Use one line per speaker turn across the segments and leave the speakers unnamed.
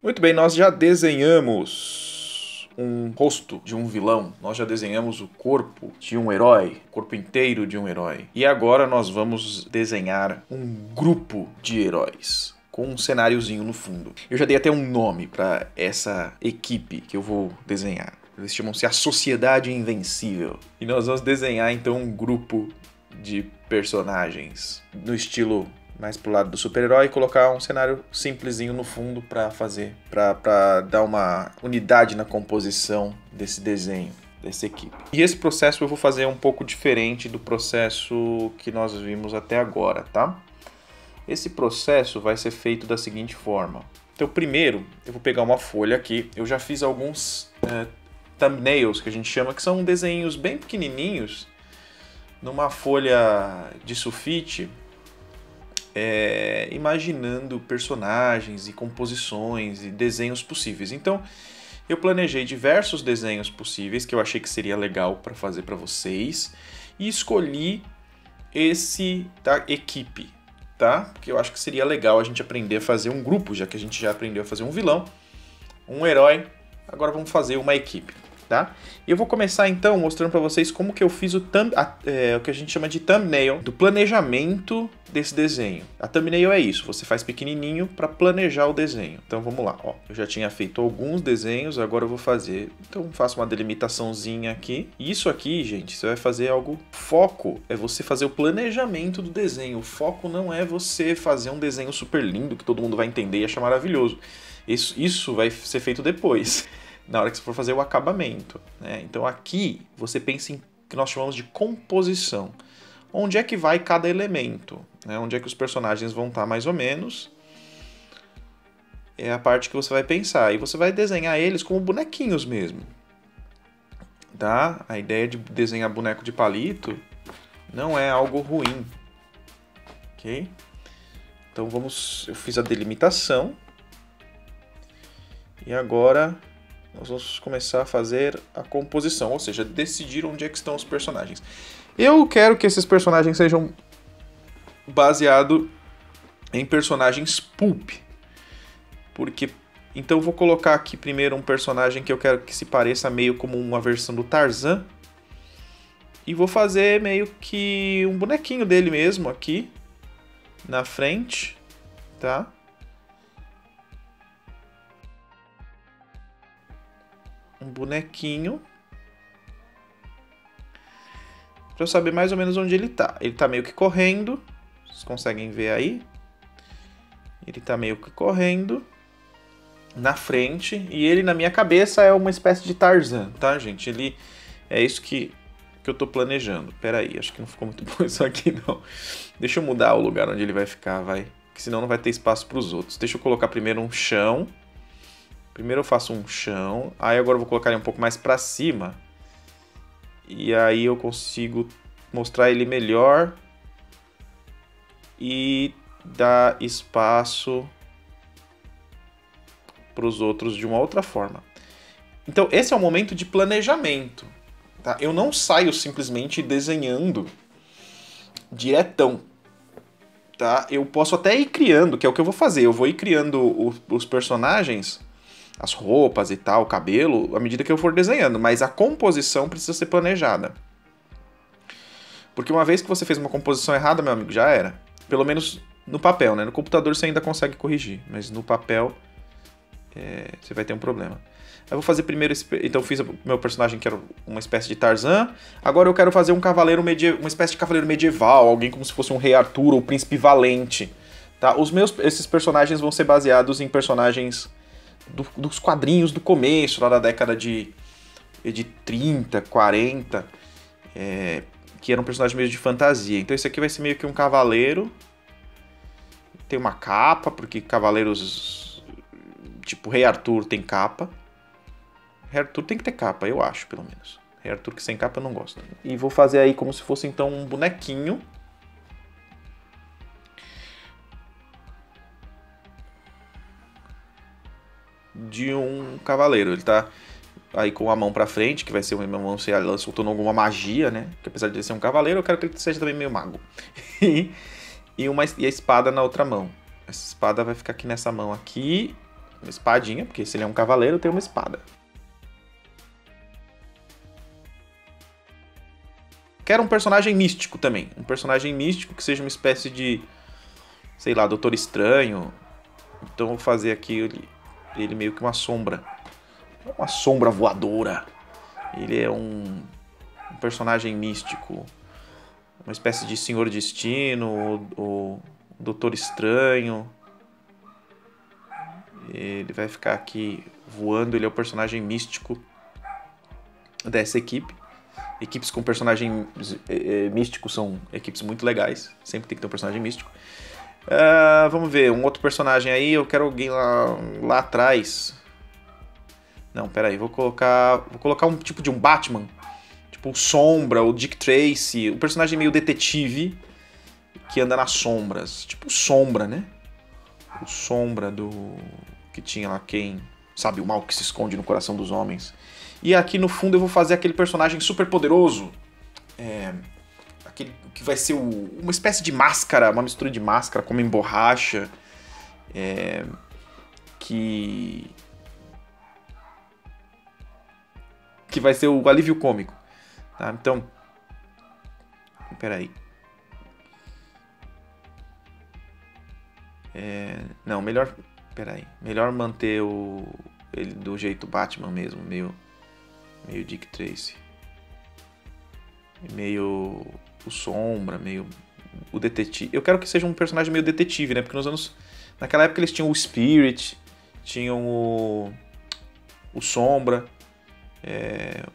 Muito bem, nós já desenhamos um rosto de um vilão, nós já desenhamos o corpo de um herói, o corpo inteiro de um herói. E agora nós vamos desenhar um grupo de heróis com um cenáriozinho no fundo. Eu já dei até um nome para essa equipe que eu vou desenhar. Eles chamam-se a Sociedade Invencível. E nós vamos desenhar então um grupo de personagens no estilo mais pro lado do super-herói e colocar um cenário simplesinho no fundo para dar uma unidade na composição desse desenho, dessa equipe. E esse processo eu vou fazer um pouco diferente do processo que nós vimos até agora, tá? Esse processo vai ser feito da seguinte forma. Então, primeiro, eu vou pegar uma folha aqui. Eu já fiz alguns thumbnails, que a gente chama, que são desenhos bem pequenininhos, numa folha de sulfite, imaginando personagens e composições e desenhos possíveis. Então, eu planejei diversos desenhos possíveis que eu achei que seria legal para fazer para vocês e escolhi esse da equipe, tá? Que eu acho que seria legal a gente aprender a fazer um grupo, já que a gente já aprendeu a fazer um vilão, um herói, agora vamos fazer uma equipe. Tá? E eu vou começar então mostrando para vocês como que eu fiz o que a gente chama de thumbnail, do planejamento desse desenho. A thumbnail é isso, você faz pequenininho para planejar o desenho. Então vamos lá, ó. Eu já tinha feito alguns desenhos, agora eu vou fazer. Então faço uma delimitaçãozinha aqui. E isso aqui, gente, você vai fazer algo. Foco é você fazer o planejamento do desenho. O foco não é você fazer um desenho super lindo que todo mundo vai entender e achar maravilhoso. Isso vai ser feito depois, na hora que você for fazer o acabamento, né? Então aqui você pensa em que nós chamamos de composição. Onde é que vai cada elemento? Né? Onde é que os personagens vão estar mais ou menos? É a parte que você vai pensar. E você vai desenhar eles como bonequinhos mesmo. Tá? A ideia de desenhar boneco de palito não é algo ruim. Ok? Então eu fiz a delimitação. E agora nós vamos começar a fazer a composição, ou seja, decidir onde é que estão os personagens. Eu quero que esses personagens sejam baseados em personagens pulp, porque então eu vou colocar aqui primeiro um personagem que eu quero que se pareça meio como uma versão do Tarzan, e vou fazer meio que um bonequinho dele mesmo aqui na frente, tá? Um bonequinho para eu saber mais ou menos onde ele tá. Ele tá meio que correndo, vocês conseguem ver aí? Ele tá meio que correndo na frente e ele na minha cabeça é uma espécie de Tarzan, tá, gente? Ele é isso que eu tô planejando. Pera aí, acho que não ficou muito bom isso aqui não. Deixa eu mudar o lugar onde ele vai ficar, vai, porque senão não vai ter espaço para os outros. Deixa eu colocar primeiro um chão. Primeiro eu faço um chão, aí agora eu vou colocar ele um pouco mais para cima. E aí eu consigo mostrar ele melhor e dar espaço para os outros de uma outra forma. Então esse é o momento de planejamento, tá? Eu não saio simplesmente desenhando diretão, tá? Eu posso até ir criando, que é o que eu vou fazer. Eu vou ir criando os personagens, as roupas e tal, o cabelo, à medida que eu for desenhando, mas a composição precisa ser planejada. Porque uma vez que você fez uma composição errada, meu amigo, já era. Pelo menos no papel, né? No computador você ainda consegue corrigir, mas no papel você vai ter um problema. Eu vou fazer primeiro, então eu fiz o meu personagem que era uma espécie de Tarzan, agora eu quero fazer um cavaleiro uma espécie de cavaleiro medieval, alguém como se fosse um rei Arthur ou príncipe Valente, tá? Esses personagens vão ser baseados em personagens dos quadrinhos do começo, lá da década de 30, 40, que eram personagens meio de fantasia. Então esse aqui vai ser meio que um cavaleiro, tem uma capa, porque cavaleiros tipo Rei Arthur tem capa. Rei Arthur tem que ter capa, eu acho, pelo menos. Rei Arthur que sem capa eu não gosto. E vou fazer aí como se fosse então um bonequinho. De um cavaleiro. Ele tá aí com a mão pra frente, que vai ser uma mão soltando alguma magia, né? Porque apesar de ele ser um cavaleiro, eu quero que ele seja também meio mago. E a espada na outra mão. Essa espada vai ficar aqui nessa mão aqui. uma espadinha, porque se ele é um cavaleiro, tem uma espada. Quero um personagem místico também. Um personagem místico que seja uma espécie de, sei lá, Doutor Estranho. Então vou fazer aqui ele meio que uma sombra. Uma sombra voadora. Ele é um personagem místico. Uma espécie de Senhor Destino, ou Doutor Estranho. Ele vai ficar aqui voando. Ele é o personagem místico dessa equipe. Equipes com personagens místicos são equipes muito legais. Sempre tem que ter um personagem místico. Vamos ver, um outro personagem aí. Eu quero alguém lá atrás. Não, peraí. Vou colocar um tipo de um Batman. Tipo o Sombra, o Dick Tracy. Um personagem meio detetive que anda nas sombras. Tipo o Sombra, né? O Sombra do... que tinha lá quem... Sabe, o mal que se esconde no coração dos homens. E aqui no fundo eu vou fazer aquele personagem super poderoso. Aquele que vai ser uma espécie de máscara, uma mistura de máscara como em borracha. Que vai ser o alívio cômico. Tá? Então, peraí. Não, melhor... Peraí. Melhor manter ele do jeito Batman mesmo, meio Dick Tracy. Meio o Sombra, meio o detetive. Eu quero que seja um personagem meio detetive, né? Porque naquela época eles tinham o Spirit, tinham o Sombra.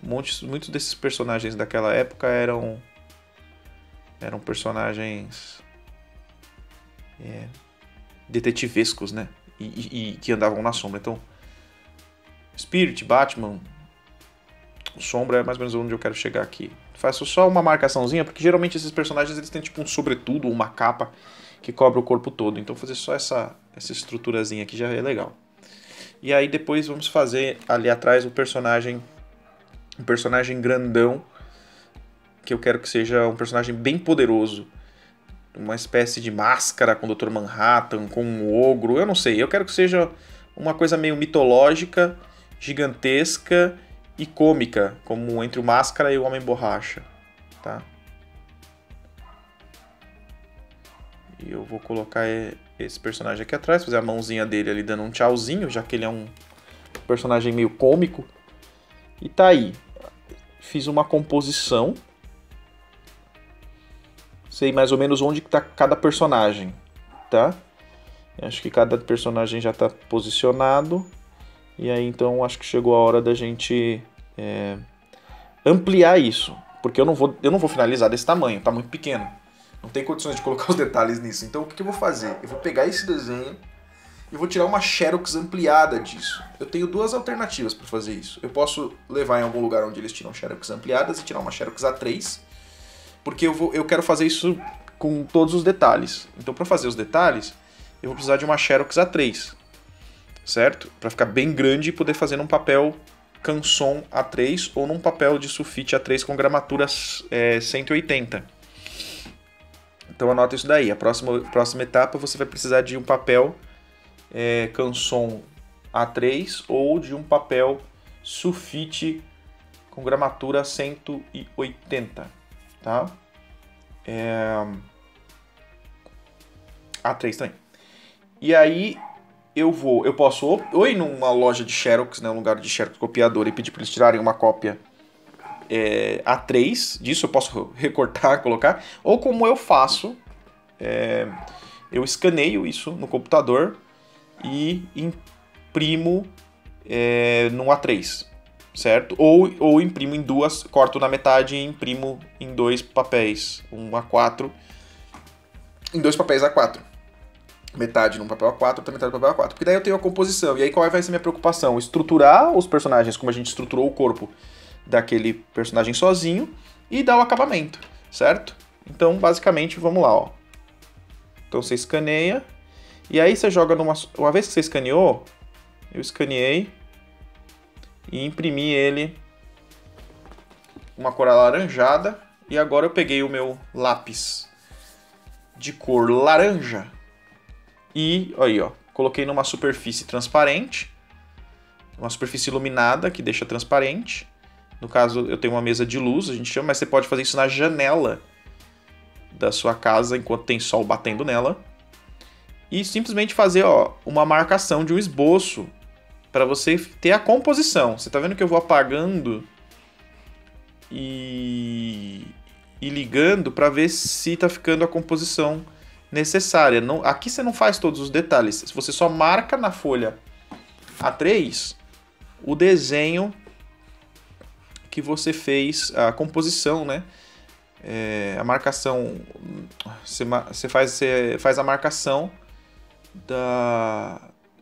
Muitos desses personagens daquela época eram personagens detetivescos, né? E que andavam na sombra. Então, Spirit, Batman, o Sombra é mais ou menos onde eu quero chegar aqui. Faço só uma marcaçãozinha, porque geralmente esses personagens eles têm tipo um sobretudo, uma capa que cobre o corpo todo. Então fazer só essa estruturazinha aqui já é legal. E aí depois vamos fazer ali atrás um personagem grandão, que eu quero que seja um personagem bem poderoso. Uma espécie de máscara com o Dr. Manhattan, com um ogro, eu não sei. Eu quero que seja uma coisa meio mitológica, gigantesca e cômica, como entre o Máscara e o Homem-Borracha, tá? E eu vou colocar esse personagem aqui atrás, fazer a mãozinha dele ali dando um tchauzinho, já que ele é um personagem meio cômico. E tá aí. Fiz uma composição. Sei mais ou menos onde está cada personagem, tá? Acho que cada personagem já está posicionado. E aí, então, acho que chegou a hora da gente ampliar isso. Porque eu não vou finalizar desse tamanho, tá muito pequeno. Não tem condições de colocar os detalhes nisso. Então, o que eu vou fazer? Eu vou pegar esse desenho e vou tirar uma Xerox ampliada disso. Eu tenho duas alternativas para fazer isso. Eu posso levar em algum lugar onde eles tiram Xerox ampliadas e tirar uma Xerox A3. Porque eu quero fazer isso com todos os detalhes. Então, para fazer os detalhes, eu vou precisar de uma Xerox A3, certo? Para ficar bem grande e poder fazer num papel Canson A3 ou num papel de sulfite A3 com gramatura 180. Então, anota isso daí. A próxima etapa, você vai precisar de um papel Canson A3 ou de um papel sulfite com gramatura 180. Tá? A3 também. E aí eu posso ou ir numa loja de Xerox, né, um lugar de Xerox copiador, e pedir para eles tirarem uma cópia A3 disso, eu posso recortar, colocar, ou como eu faço, eu escaneio isso no computador e imprimo no A3. Certo? Ou imprimo em duas, corto na metade e imprimo em dois papéis, um A4, em dois papéis A4. Metade num papel A4, outra metade no papel A4. Porque daí eu tenho a composição. E aí qual vai ser a minha preocupação? Estruturar os personagens como a gente estruturou o corpo daquele personagem sozinho e dar o acabamento, certo? Então, basicamente, vamos lá, ó. Então você escaneia e aí você joga uma vez que você escaneou, eu escaneei e imprimi ele uma cor alaranjada. E agora eu peguei o meu lápis de cor laranja e aí, ó, coloquei numa superfície transparente, uma superfície iluminada que deixa transparente. No caso, eu tenho uma mesa de luz, a gente chama, mas você pode fazer isso na janela da sua casa enquanto tem sol batendo nela. E simplesmente fazer uma marcação de um esboço para você ter a composição. Você está vendo que eu vou apagando e ligando para ver se está ficando a composição necessária. Não, aqui você não faz todos os detalhes. Você só marca na folha A3 o desenho que você fez, a composição, né? A marcação, você faz a marcação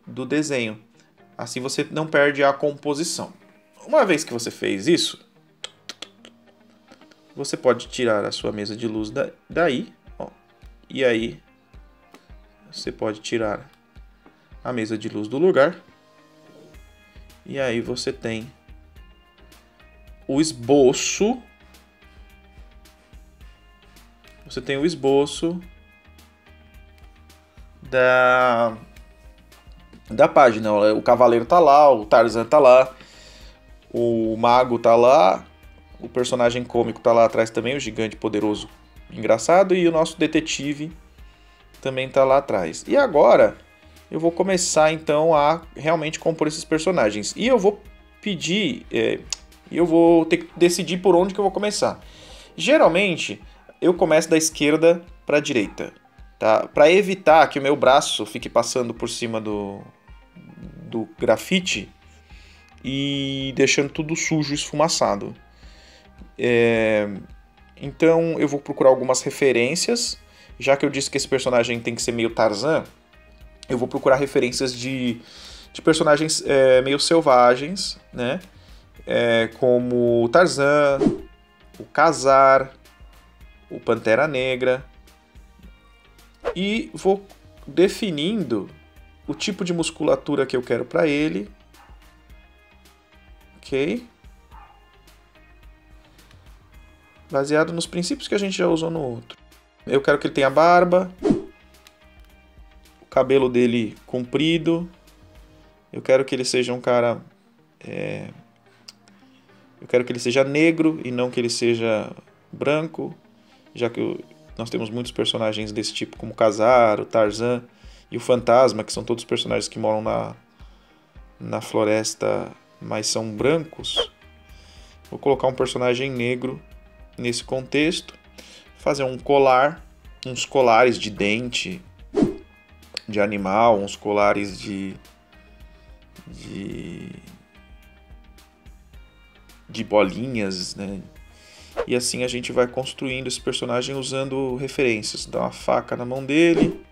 do desenho. Assim você não perde a composição. Uma vez que você fez isso, você pode tirar a sua mesa de luz daí, ó, e aí você pode tirar a mesa de luz do lugar, e aí você tem o esboço. Você tem o esboço da página. O cavaleiro tá lá, o Tarzan tá lá, o mago tá lá, o personagem cômico tá lá atrás também, o gigante poderoso engraçado, e o nosso detetive também tá lá atrás. E agora eu vou começar então a realmente compor esses personagens. E eu vou pedir, eu vou ter que decidir por onde que eu vou começar. Geralmente eu começo da esquerda para a direita, tá? Para evitar que o meu braço fique passando por cima do grafite e deixando tudo sujo, esfumaçado. Então eu vou procurar algumas referências, já que eu disse que esse personagem tem que ser meio Tarzan. Eu vou procurar referências de personagens meio selvagens, né? Como o Tarzan, o Khazar, o Pantera Negra, e vou definindo o tipo de musculatura que eu quero para ele, ok? Baseado nos princípios que a gente já usou no outro. Eu quero que ele tenha barba, o cabelo dele comprido, eu quero que ele seja um cara... eu quero que ele seja negro e não que ele seja branco, já que nós temos muitos personagens desse tipo, como o Khazar, o Tarzan e o Fantasma, que são todos personagens que moram na floresta, mas são brancos. Vou colocar um personagem negro nesse contexto, fazer um colar, uns colares de dente de animal, uns colares de bolinhas, né? E assim a gente vai construindo esse personagem usando referências. Dá uma faca na mão dele.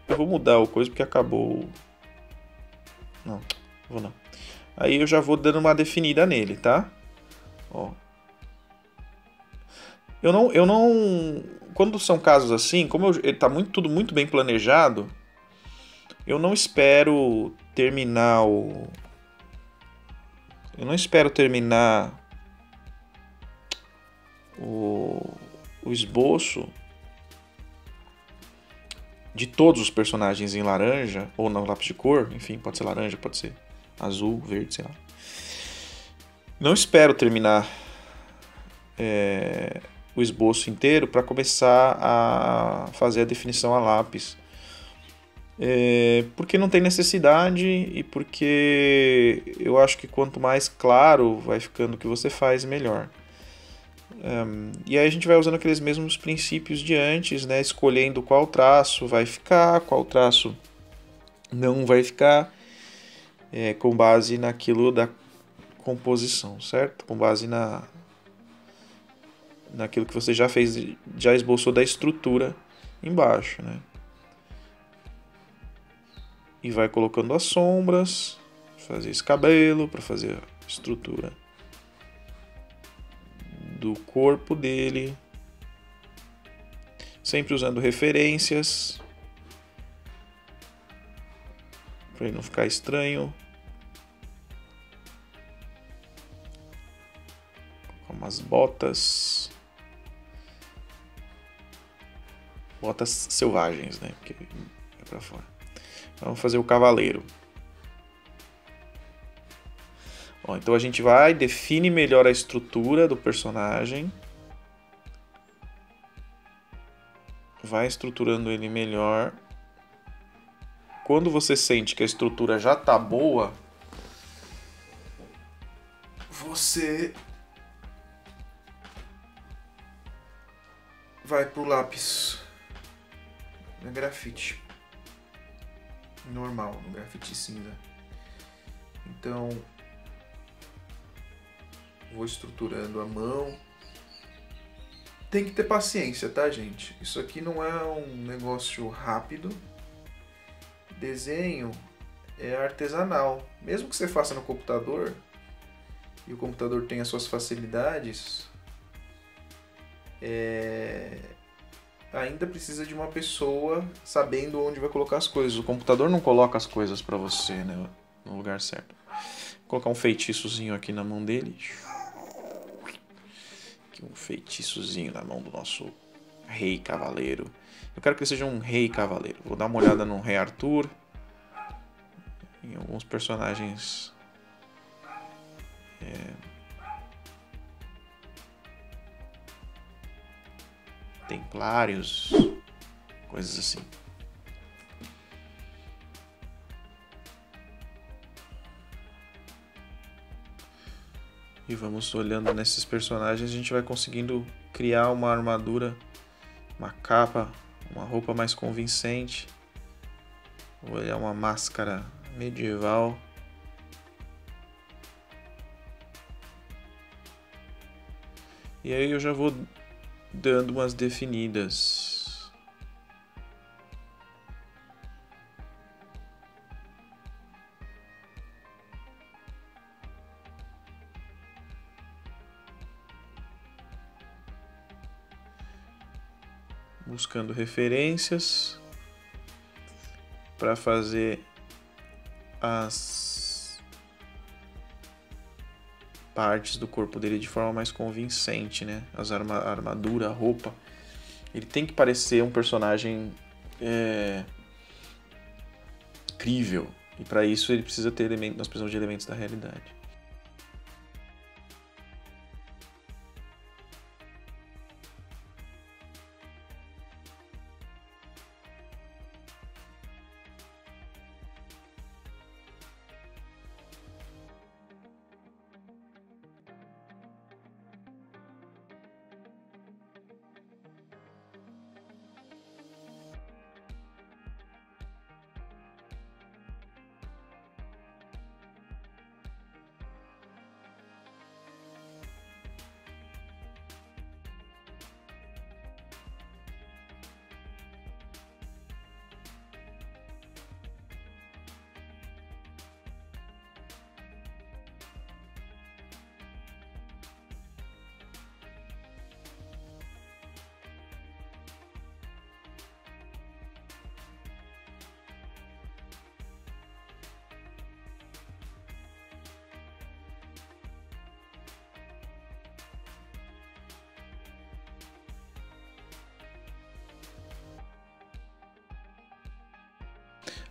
Eu vou mudar o coisa porque acabou. Não, vou não. Aí eu já vou dando uma definida nele, tá? Ó. Eu não... Quando são casos assim, como ele tá tudo muito bem planejado, eu não espero terminar o esboço de todos os personagens em laranja, ou no lápis de cor, enfim, pode ser laranja, pode ser azul, verde, sei lá. Não espero terminar o esboço inteiro para começar a fazer a definição a lápis. Porque não tem necessidade e porque eu acho que quanto mais claro vai ficando o que você faz, melhor. E aí a gente vai usando aqueles mesmos princípios de antes, né? Escolhendo qual traço vai ficar, qual traço não vai ficar, com base naquilo da composição, certo? Com base naquilo que você já fez, já esboçou da estrutura embaixo, né? E vai colocando as sombras, fazer esse cabelo para fazer a estrutura do corpo dele, sempre usando referências para ele não ficar estranho. Umas botas Botas selvagens, né? Porque é pra fora. Vamos fazer o cavaleiro. Ó, então a gente vai, define melhor a estrutura do personagem. Vai estruturando ele melhor. Quando você sente que a estrutura já tá boa, você vai pro lápis no grafite normal, no grafite cinza. Então vou estruturando a mão. Tem que ter paciência, tá, gente? Isso aqui não é um negócio rápido. Desenho é artesanal. Mesmo que você faça no computador e o computador tenha suas facilidades, ainda precisa de uma pessoa sabendo onde vai colocar as coisas. O computador não coloca as coisas para você, né, no lugar certo. Vou colocar um feitiçozinho aqui na mão dele. Aqui um feitiçozinho na mão do nosso rei cavaleiro. Eu quero que ele seja um rei cavaleiro. Vou dar uma olhada no rei Arthur. Em alguns personagens templários, coisas assim. E vamos olhando nesses personagens, a gente vai conseguindo criar uma armadura, uma capa, uma roupa mais convincente. Vou olhar uma máscara medieval. E aí eu já vou dando umas definidas. Buscando referências para fazer as partes do corpo dele de forma mais convincente, né? A armadura, a roupa. Ele tem que parecer um personagem crível. E para isso ele precisa ter elementos, nós precisamos de elementos da realidade.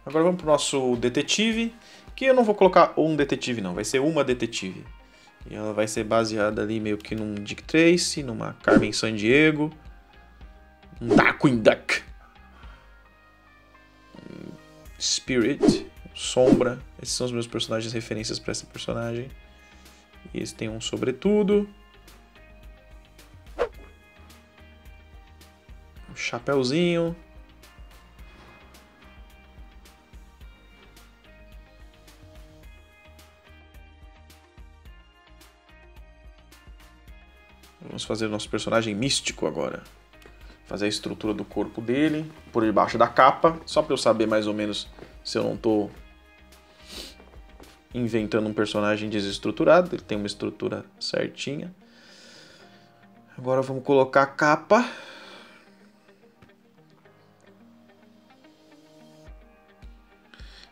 Agora vamos para o nosso detetive, que eu não vou colocar um detetive não, vai ser uma detetive. E ela vai ser baseada ali meio que num Dick Tracy, numa Carmen Sandiego, um Darkwing Duck, Spirit, Sombra. Esses são os meus personagens, referências para essa personagem. E esse tem um sobretudo, um chapéuzinho. Vamos fazer o nosso personagem místico agora. Fazer a estrutura do corpo dele por debaixo da capa, só para eu saber mais ou menos se eu não estou inventando um personagem desestruturado. Ele tem uma estrutura certinha. Agora vamos colocar a capa.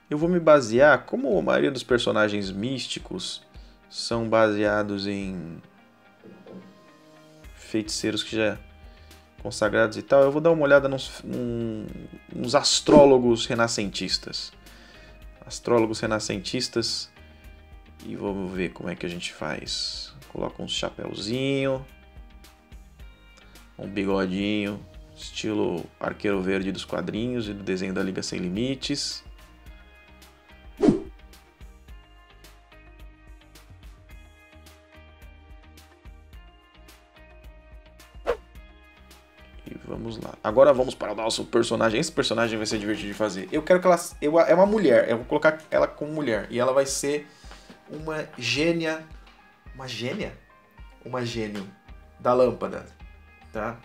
Eu vou me basear, como a maioria dos personagens místicos são baseados em feiticeiros que já consagrados e tal, eu vou dar uma olhada nos astrólogos renascentistas. Astrólogos renascentistas. E vamos ver como é que a gente faz. Coloca uns chapéuzinho, um bigodinho, estilo Arqueiro Verde dos quadrinhos e do desenho da Liga Sem Limites. E vamos lá. Agora vamos para o nosso personagem. Esse personagem vai ser divertido de fazer. Eu quero que ela... é uma mulher. Eu vou colocar ela como mulher. E ela vai ser uma gênia... Uma gênia? Uma gênio da lâmpada. Tá?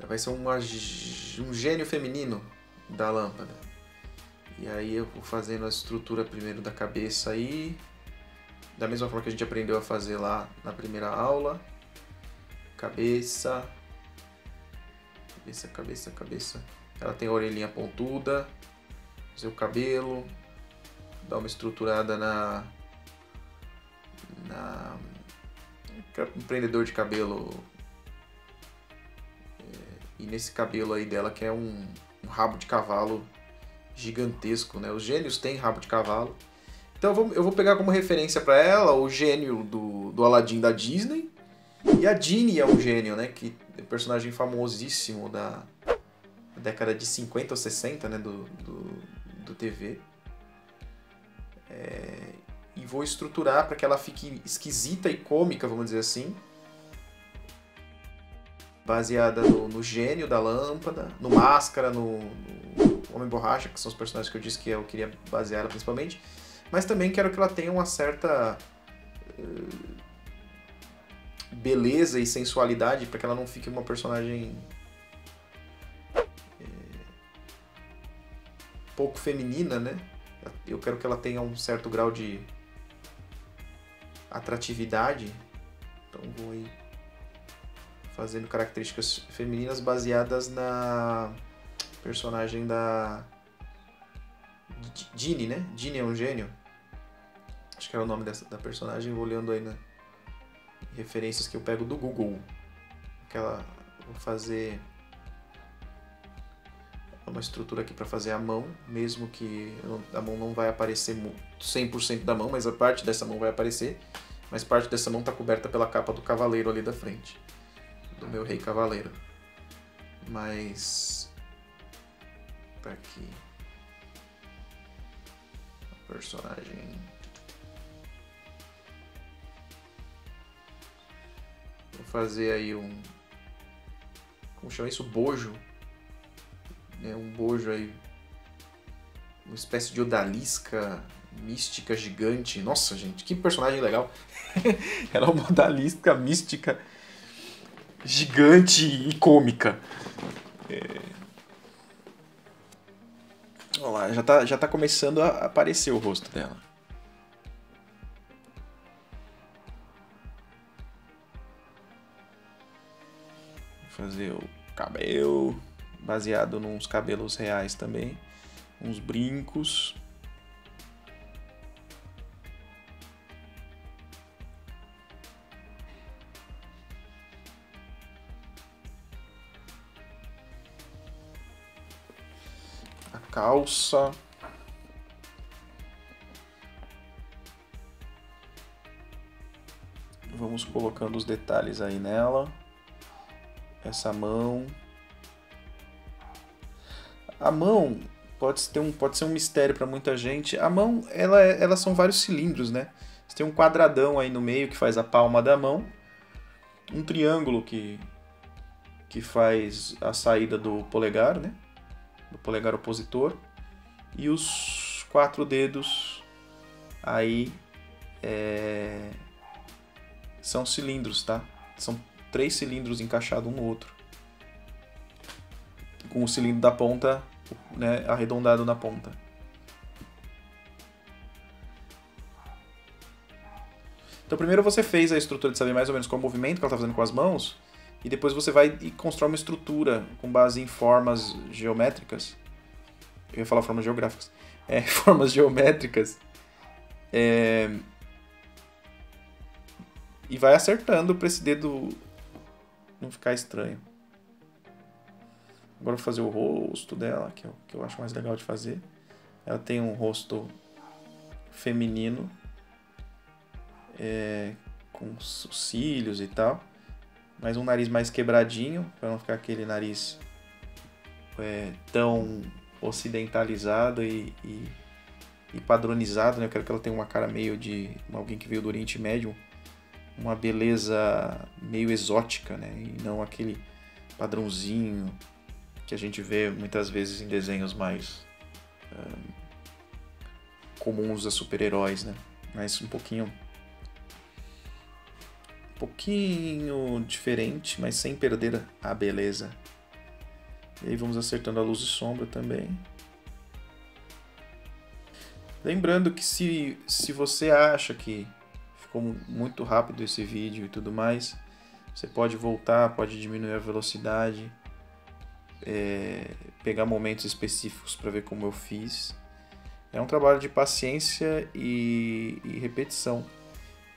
Vai ser um gênio feminino da lâmpada. E aí eu vou fazendo a estrutura primeiro da cabeça aí. Da mesma forma que a gente aprendeu a fazer lá na primeira aula. Cabeça. Cabeça. Ela tem a orelhinha pontuda. Fazer o cabelo. Dar uma estruturada na empreendedor de cabelo. E nesse cabelo aí dela que é um rabo de cavalo gigantesco, né? Os gênios têm rabo de cavalo. Então eu vou pegar como referência para ela o gênio do Aladdin da Disney. E a Genie é um gênio, né? Que é um personagem famosíssimo da década de 50 ou 60, né? Do TV. E vou estruturar para que ela fique esquisita e cômica, vamos dizer assim. Baseada no gênio da lâmpada, no Máscara, no Homem Borracha, que são os personagens que eu disse que eu queria basear ela principalmente. Mas também quero que ela tenha uma certa beleza e sensualidade para que ela não fique uma personagem pouco feminina, né? Eu quero que ela tenha um certo grau de atratividade. Então vou ir fazendo características femininas baseadas na personagem da Genie, né? Genie é um gênio. Acho que era o nome da personagem. Vou olhando aí referências que eu pego do Google. Vou fazer uma estrutura aqui para fazer a mão, mesmo que a mão não vai aparecer 100% da mão, mas a parte dessa mão vai aparecer. Mas parte dessa mão está coberta pela capa do cavaleiro ali da frente. Do meu rei cavaleiro. Mas... tá aqui. O personagem... vou fazer aí como chama isso? Bojo. Um bojo aí. Uma espécie de odalisca mística gigante. Nossa, gente, que personagem legal. Ela é uma odalisca mística gigante e cômica. Olha lá, já tá começando a aparecer o rosto dela. Vou fazer o cabelo, baseado nos cabelos reais também. Uns brincos. Calça. Vamos colocando os detalhes aí nela. Essa mão. A mão pode ser um mistério para muita gente. A mão, elas são vários cilindros, né? Você tem um quadradão aí no meio que faz a palma da mão. Um triângulo que faz a saída do polegar, né? Do polegar opositor, e os 4 dedos aí são cilindros, tá? São 3 cilindros encaixados um no outro, com o cilindro da ponta, né, arredondado na ponta. Então primeiro você fez a estrutura de saber mais ou menos qual é o movimento que ela está fazendo com as mãos. E depois você vai e constrói uma estrutura com base em formas geométricas. Eu ia falar formas geográficas. Formas geométricas. E vai acertando para esse dedo não ficar estranho. Agora eu vou fazer o rosto dela, que eu acho mais legal de fazer. Ela tem um rosto feminino, com os cílios e tal, mas um nariz mais quebradinho, para não ficar aquele nariz tão ocidentalizado e padronizado, né? Eu quero que ela tenha uma cara meio de alguém que veio do Oriente Médio, uma beleza meio exótica, né? E não aquele padrãozinho que a gente vê muitas vezes em desenhos mais comuns a super-heróis, né? Mas um pouquinho diferente, mas sem perder a beleza. E aí vamos acertando a luz e sombra também. Lembrando que se você acha que ficou muito rápido esse vídeo e tudo mais, você pode voltar, pode diminuir a velocidade, pegar momentos específicos para ver como eu fiz. É um trabalho de paciência e repetição.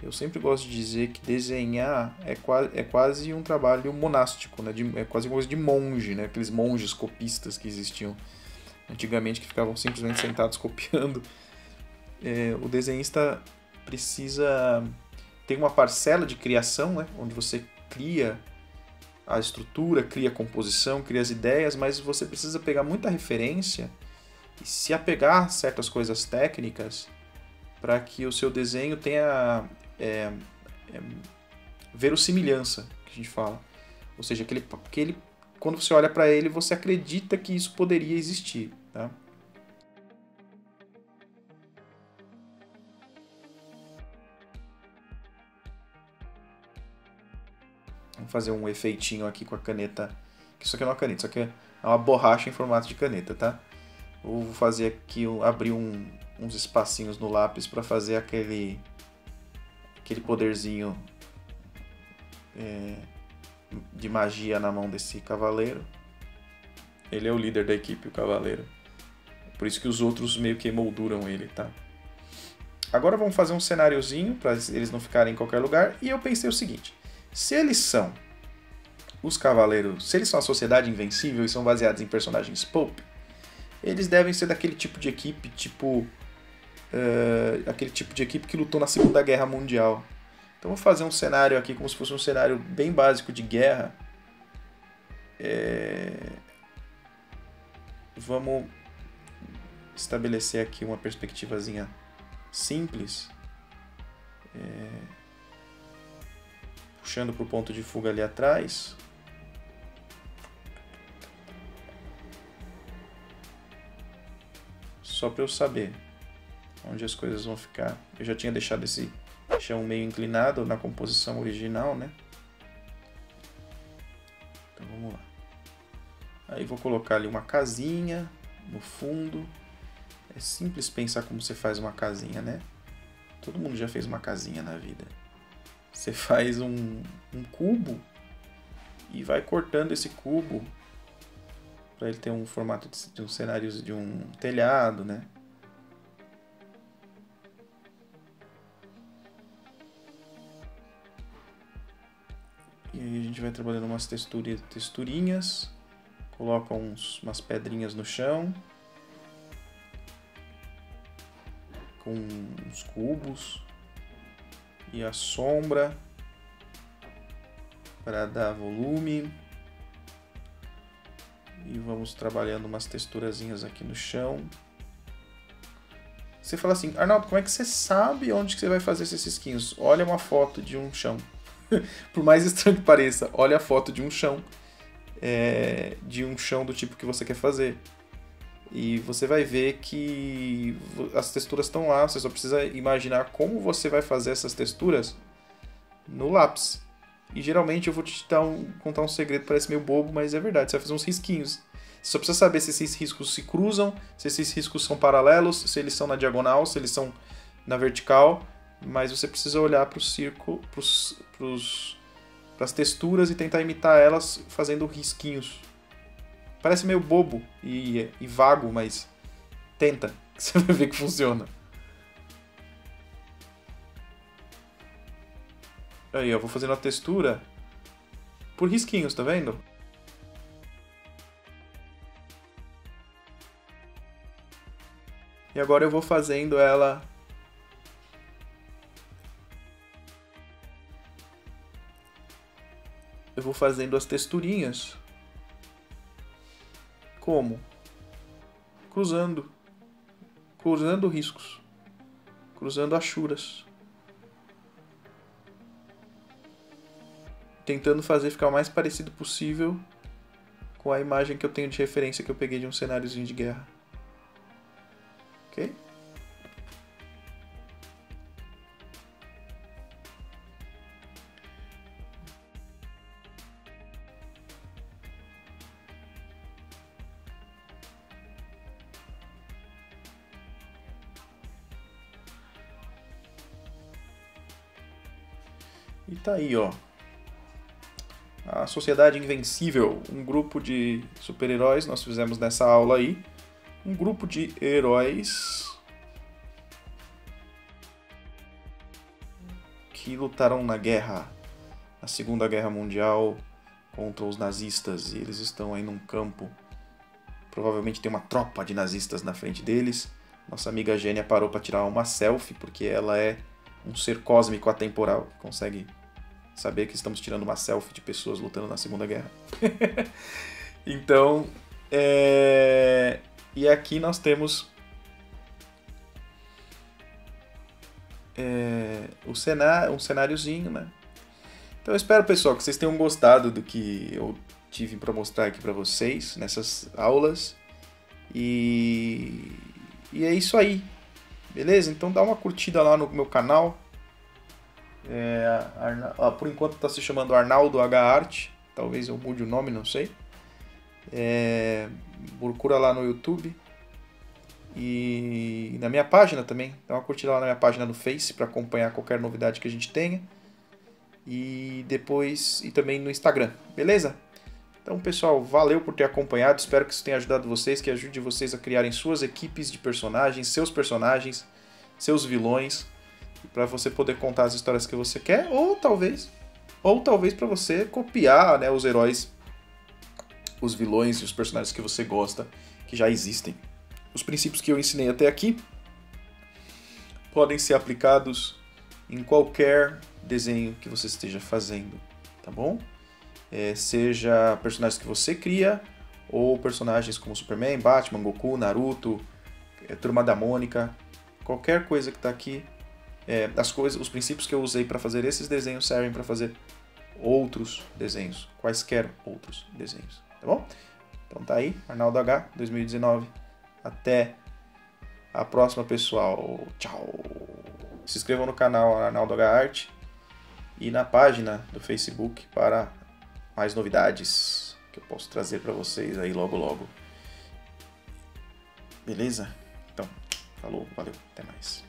Eu sempre gosto de dizer que desenhar é quase um trabalho monástico, né? É quase uma coisa de monge, né? Aqueles monges copistas que existiam antigamente, que ficavam simplesmente sentados copiando. O desenhista precisa ter uma parcela de criação, né? Onde você cria a estrutura, cria a composição, cria as ideias, mas você precisa pegar muita referência e se apegar a certas coisas técnicas para que o seu desenho tenha verossimilhança, que a gente fala. Ou seja, quando você olha para ele, você acredita que isso poderia existir. Tá? Vamos fazer um efeitinho aqui com a caneta. Isso aqui não é uma caneta, isso aqui é uma borracha em formato de caneta, tá? Vou fazer aqui, abrir uns espacinhos no lápis para fazer aquele poderzinho de magia na mão desse cavaleiro. Ele é o líder da equipe, o cavaleiro. Por isso que os outros meio que emolduram ele, tá? Agora vamos fazer um cenáriozinho para eles não ficarem em qualquer lugar. E eu pensei o seguinte: se eles são os cavaleiros, se eles são a Sociedade Invencível e são baseados em personagens pulp, eles devem ser daquele tipo de equipe, aquele tipo de equipe que lutou na Segunda Guerra Mundial. Então vou fazer um cenário aqui como se fosse um cenário bem básico de guerra. Vamos estabelecer aqui uma perspectivazinha simples, puxando para o ponto de fuga ali atrás. Só para eu saber onde as coisas vão ficar. Eu já tinha deixado esse chão meio inclinado na composição original, né? Então vamos lá. Aí vou colocar ali uma casinha no fundo. É simples pensar como você faz uma casinha, né? Todo mundo já fez uma casinha na vida. Você faz um cubo e vai cortando esse cubo para ele ter um formato de um cenário de um telhado, né? E aí a gente vai trabalhando umas texturinhas, coloca umas pedrinhas no chão, com uns cubos, e a sombra para dar volume. E vamos trabalhando umas texturazinhas aqui no chão. Você fala assim: Arnaldo, como é que você sabe onde que você vai fazer esses risquinhos? Olha uma foto de um chão. Por mais estranho que pareça, olha a foto de um chão. De um chão do tipo que você quer fazer. E você vai ver que as texturas estão lá. Você só precisa imaginar como você vai fazer essas texturas no lápis. E geralmente eu vou te contar um segredo, parece meio bobo, mas é verdade. Você vai fazer uns risquinhos. Você só precisa saber se esses riscos se cruzam, se esses riscos são paralelos, se eles são na diagonal, se eles são na vertical. Mas você precisa olhar para o círculo, para as texturas e tentar imitar elas fazendo risquinhos. Parece meio bobo e vago, mas tenta, que você vai ver que funciona. Aí, eu vou fazendo a textura por risquinhos, tá vendo? E agora eu vou fazendo ela... Eu vou fazendo as texturinhas. Como? Cruzando. Cruzando riscos. Cruzando achuras. Tentando fazer ficar o mais parecido possível com a imagem que eu tenho de referência que eu peguei de um cenáriozinho de guerra. Ok? E tá aí, ó. A Sociedade Invencível, um grupo de super-heróis, nós fizemos nessa aula aí. Um grupo de heróis que lutaram na guerra, na Segunda Guerra Mundial, contra os nazistas. E eles estão aí num campo. Provavelmente tem uma tropa de nazistas na frente deles. Nossa amiga Gênia parou para tirar uma selfie, porque ela é um ser cósmico atemporal. Consegue saber que estamos tirando uma selfie de pessoas lutando na Segunda Guerra. Então, e aqui nós temos um cenáriozinho, né? Então eu espero, pessoal, que vocês tenham gostado do que eu tive para mostrar aqui para vocês nessas aulas. E é isso aí, beleza? Então dá uma curtida lá no meu canal. Por enquanto está se chamando Arnaldo H Art. Talvez eu mude o nome, não sei. Procura lá no YouTube. E na minha página também. Dá uma curtida lá na minha página no Face para acompanhar qualquer novidade que a gente tenha. E depois. E também no Instagram, beleza? Então, pessoal, valeu por ter acompanhado. Espero que isso tenha ajudado vocês, que ajude vocês a criarem suas equipes de personagens, seus vilões, para você poder contar as histórias que você quer, ou talvez para você copiar, né, os heróis, os vilões e os personagens que você gosta, que já existem. Os princípios que eu ensinei até aqui podem ser aplicados em qualquer desenho que você esteja fazendo, tá bom? Seja personagens que você cria, ou personagens como Superman, Batman, Goku, Naruto, Turma da Mônica, qualquer coisa que está aqui. Os princípios que eu usei para fazer esses desenhos servem para fazer outros desenhos, quaisquer outros desenhos, tá bom? Então tá aí, Arnaldo H, 2019. Até a próxima, pessoal. Tchau! Se inscrevam no canal Arnaldo H Art e na página do Facebook para mais novidades que eu posso trazer para vocês aí logo logo. Beleza? Então, falou, valeu, até mais.